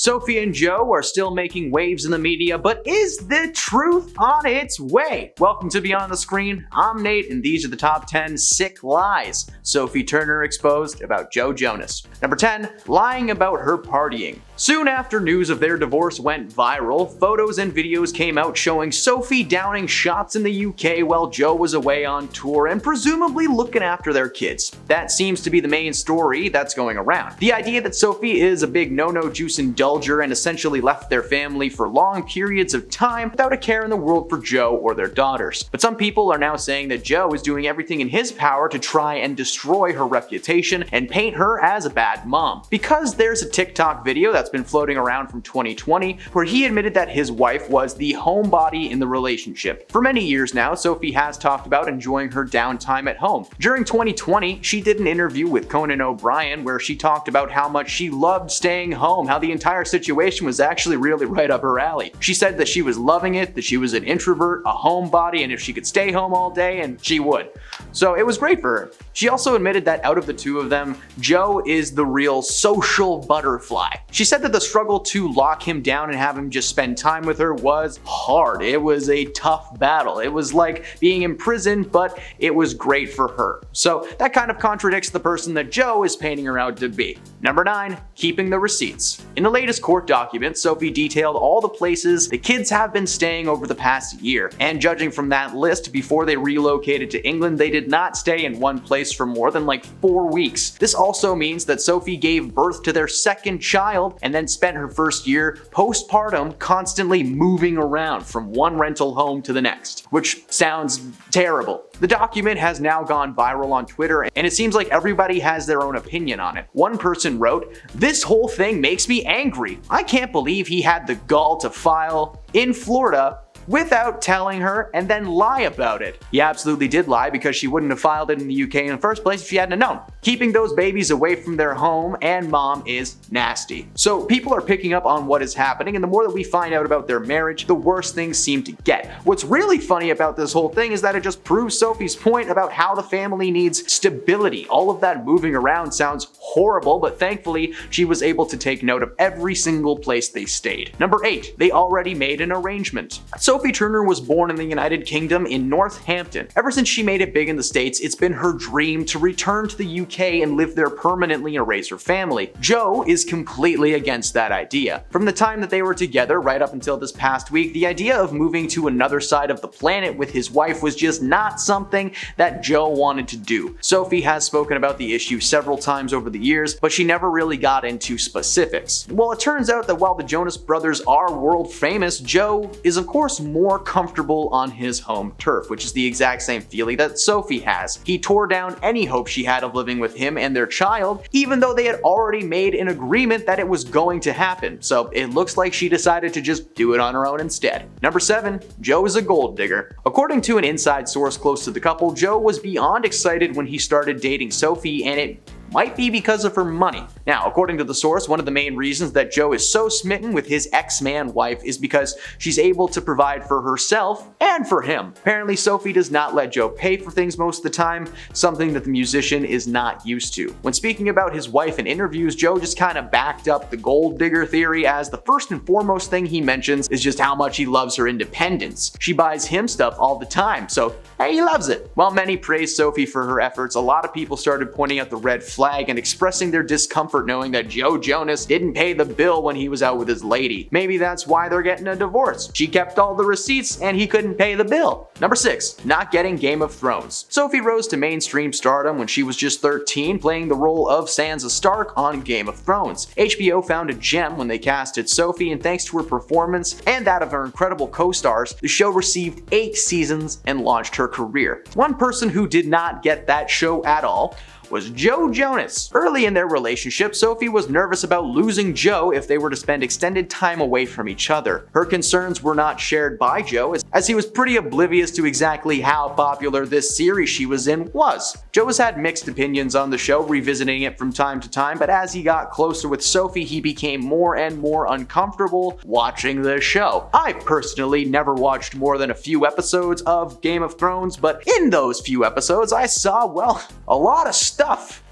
Sophie and Joe are still making waves in the media, but is the truth on its way? Welcome to Beyond the Screen. I'm Nate, and these are the top 10 sick lies Sophie Turner exposed about Joe Jonas. Number 10, lying about her partying. Soon after news of their divorce went viral, photos and videos came out showing Sophie downing shots in the UK while Joe was away on tour and presumably looking after their kids. That seems to be the main story that's going around. The idea that Sophie is a big no-no juice indulger and essentially left their family for long periods of time without a care in the world for Joe or their daughters. But some people are now saying that Joe is doing everything in his power to try and destroy her reputation and paint her as a bad mom. Because there's a TikTok video that's been floating around from 2020 where he admitted that his wife was the homebody in the relationship. For many years now, Sophie has talked about enjoying her downtime at home. During 2020, she did an interview with Conan O'Brien where she talked about how much she loved staying home, how the entire situation was actually really right up her alley. She said that she was loving it, that she was an introvert, a homebody, and if she could stay home all day, and she would. So it was great for her. She also admitted that out of the two of them, Joe is the real social butterfly. She said that the struggle to lock him down and have him just spend time with her was hard. It was a tough battle. It was like being imprisoned, but it was great for her. So that kind of contradicts the person that Joe is painting her out to be. Number 9, keeping the receipts. In the latest court documents, Sophie detailed all the places the kids have been staying over the past year. And judging from that list, before they relocated to England, they did not stay in one place for more than like 4 weeks. This also means that Sophie gave birth to their second child and then spent her first year postpartum constantly moving around from one rental home to the next, which sounds terrible. The document has now gone viral on Twitter, and it seems like everybody has their own opinion on it. One person wrote, "This whole thing makes me angry. I can't believe he had the gall to file in Florida without telling her and then lie about it." He absolutely did lie, because she wouldn't have filed it in the UK in the first place if she hadn't known. Keeping those babies away from their home and mom is nasty. So people are picking up on what is happening, and the more that we find out about their marriage, the worse things seem to get. What's really funny about this whole thing is that it just proves Sophie's point about how the family needs stability. All of that moving around sounds horrible, but thankfully she was able to take note of every single place they stayed. Number 8, they already made an arrangement. Sophie Turner was born in the United Kingdom in Northampton. Ever since she made it big in the States, it's been her dream to return to the UK and live there permanently and raise her family. Joe is completely against that idea. From the time that they were together right up until this past week, the idea of moving to another side of the planet with his wife was just not something that Joe wanted to do. Sophie has spoken about the issue several times over the years, but she never really got into specifics. Well, it turns out that while the Jonas brothers are world famous, Joe is of course more comfortable on his home turf, which is the exact same feeling that Sophie has. He tore down any hope she had of living with him and their child, even though they had already made an agreement that it was going to happen. So it looks like she decided to just do it on her own instead. Number 7, Joe is a gold digger. According to an inside source close to the couple, Joe was beyond excited when he started dating Sophie, and it might be because of her money. Now, according to the source, one of the main reasons that Joe is so smitten with his ex-man wife is because she's able to provide for herself and for him. Apparently, Sophie does not let Joe pay for things most of the time, something that the musician is not used to. When speaking about his wife in interviews, Joe just kind of backed up the gold digger theory, as the first and foremost thing he mentions is just how much he loves her independence. She buys him stuff all the time, so hey, he loves it. While many praised Sophie for her efforts, a lot of people started pointing out the red flag and expressing their discomfort knowing that Joe Jonas didn't pay the bill when he was out with his lady. Maybe that's why they're getting a divorce. She kept all the receipts and he couldn't pay the bill. Number 6, not getting Game of Thrones. Sophie rose to mainstream stardom when she was just 13, playing the role of Sansa Stark on Game of Thrones. HBO found a gem when they casted Sophie, and thanks to her performance and that of her incredible co-stars, the show received 8 seasons and launched her career. One person who did not get that show at all was Joe Jonas. Early in their relationship, Sophie was nervous about losing Joe if they were to spend extended time away from each other. Her concerns were not shared by Joe, as he was pretty oblivious to exactly how popular this series she was in was. Joe has had mixed opinions on the show, revisiting it from time to time, but as he got closer with Sophie, he became more and more uncomfortable watching the show. I personally never watched more than a few episodes of Game of Thrones, but in those few episodes I saw, well, a lot of stuff.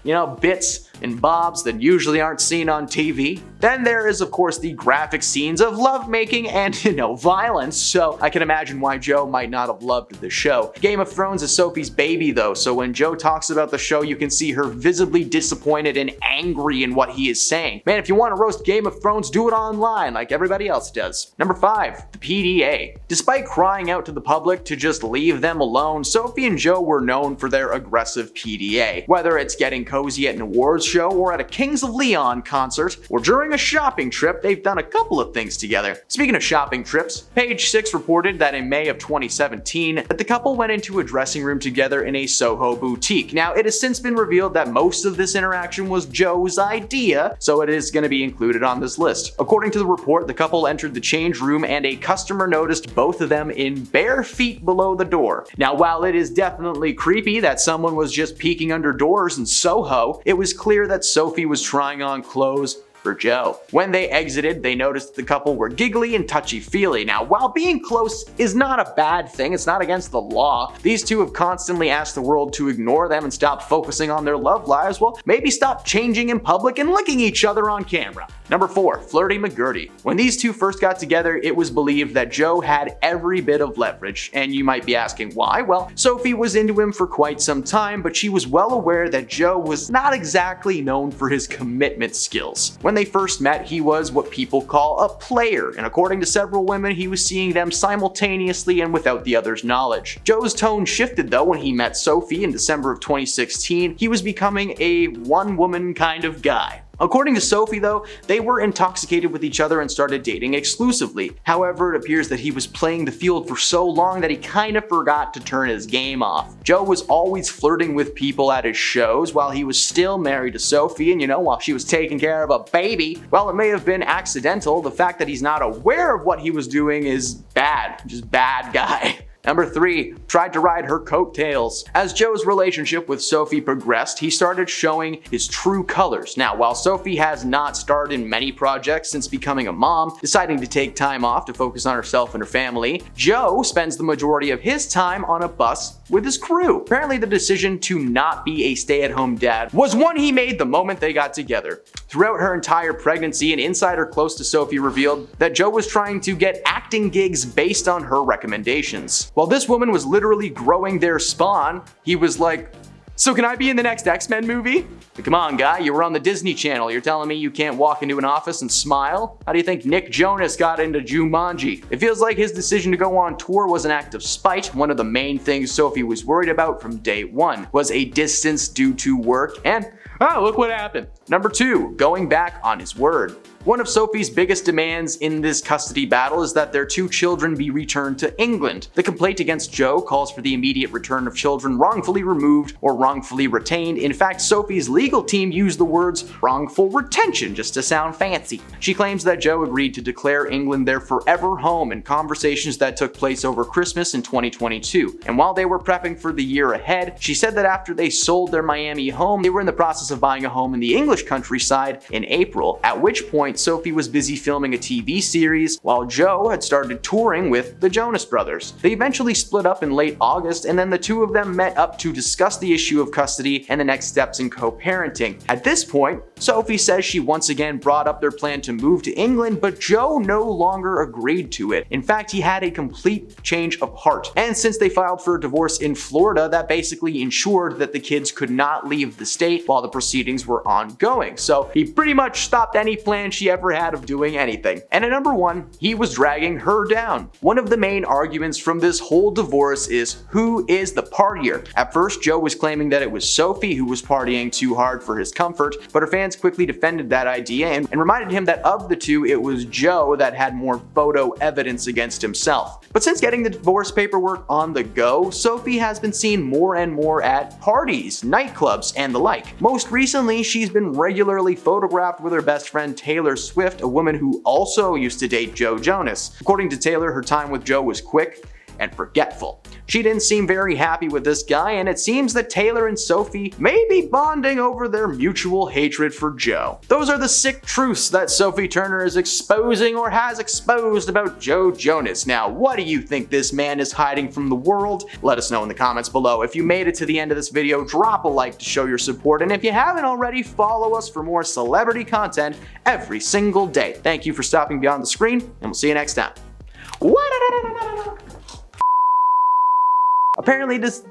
You know, bits and bobs that usually aren't seen on TV. Then there is, of course, the graphic scenes of lovemaking and, violence, so I can imagine why Joe might not have loved the show. Game of Thrones is Sophie's baby though, so when Joe talks about the show, you can see her visibly disappointed and angry in what he is saying. Man, if you want to roast Game of Thrones, do it online like everybody else does. Number 5, the PDA. Despite crying out to the public to just leave them alone, Sophie and Joe were known for their aggressive PDA. Whether it's getting cozy at an awards show or at a Kings of Leon concert or during a shopping trip, they've done a couple of things together. Speaking of shopping trips, Page 6 reported that in May of 2017 that the couple went into a dressing room together in a Soho boutique. Now, it has since been revealed that most of this interaction was Joe's idea, so it is going to be included on this list. According to the report, the couple entered the change room and a customer noticed both of them in bare feet below the door. Now, while it is definitely creepy that someone was just peeking under doors in Soho, it was clear that Sophie was trying on clothes for Joe. When they exited, they noticed the couple were giggly and touchy-feely. Now, while being close is not a bad thing, it's not against the law, these two have constantly asked the world to ignore them and stop focusing on their love lives. Well, maybe stop changing in public and licking each other on camera. Number 4, Flirty McGirty. When these two first got together, it was believed that Joe had every bit of leverage, and you might be asking why. Well, Sophie was into him for quite some time, but she was well aware that Joe was not exactly known for his commitment skills. When they first met, he was what people call a player, and according to several women, he was seeing them simultaneously and without the other's knowledge. Joe's tone shifted though when he met Sophie in December of 2016. He was becoming a one-woman kind of guy. According to Sophie though, they were intoxicated with each other and started dating exclusively. However, it appears that he was playing the field for so long that he kind of forgot to turn his game off. Joe was always flirting with people at his shows while he was still married to Sophie, and while she was taking care of a baby. While it may have been accidental, the fact that he's not aware of what he was doing is bad. Just bad guy. Number 3, tried to ride her coattails. As Joe's relationship with Sophie progressed, he started showing his true colors. Now, while Sophie has not starred in many projects since becoming a mom, deciding to take time off to focus on herself and her family, Joe spends the majority of his time on a bus with his crew. Apparently, the decision to not be a stay-at-home dad was one he made the moment they got together. Throughout her entire pregnancy, an insider close to Sophie revealed that Joe was trying to get acting gigs based on her recommendations. While this woman was literally growing their spawn, he was like, "So can I be in the next X-Men movie?" Come on, guy, you were on the Disney Channel. You're telling me you can't walk into an office and smile? How do you think Nick Jonas got into Jumanji? It feels like his decision to go on tour was an act of spite. One of the main things Sophie was worried about from day one was a distance due to work, and look what happened. Number 2, going back on his word. One of Sophie's biggest demands in this custody battle is that their 2 children be returned to England. The complaint against Joe calls for the immediate return of children wrongfully removed or wrongfully retained. In fact, Sophie's legal team used the words wrongful retention just to sound fancy. She claims that Joe agreed to declare England their forever home in conversations that took place over Christmas in 2022. And while they were prepping for the year ahead, she said that after they sold their Miami home, they were in the process of buying a home in the English countryside in April, at which point Sophie was busy filming a TV series while Joe had started touring with the Jonas brothers. They eventually split up in late August, and then the two of them met up to discuss the issue of custody and the next steps in co-parenting. At this point, Sophie says she once again brought up their plan to move to England, but Joe no longer agreed to it. In fact, he had a complete change of heart. And since they filed for a divorce in Florida, that basically ensured that the kids could not leave the state while the proceedings were ongoing. So he pretty much stopped any plan she ever had of doing anything. And at number 1, he was dragging her down. One of the main arguments from this whole divorce is who is the partier. At first, Joe was claiming that it was Sophie who was partying too hard for his comfort, but her fans quickly defended that idea and reminded him that of the two, it was Joe that had more photo evidence against himself. But since getting the divorce paperwork on the go, Sophie has been seen more and more at parties, nightclubs, and the like. Most recently, she's been regularly photographed with her best friend Taylor Swift, a woman who also used to date Joe Jonas. According to Taylor, her time with Joe was quick and forgetful. She didn't seem very happy with this guy, and it seems that Taylor and Sophie may be bonding over their mutual hatred for Joe. Those are the sick truths that Sophie Turner is exposing or has exposed about Joe Jonas. Now, what do you think this man is hiding from the world? Let us know in the comments below. If you made it to the end of this video, drop a like to show your support, and if you haven't already, follow us for more celebrity content every single day. Thank you for stopping beyond the screen, and we'll see you next time. Apparently does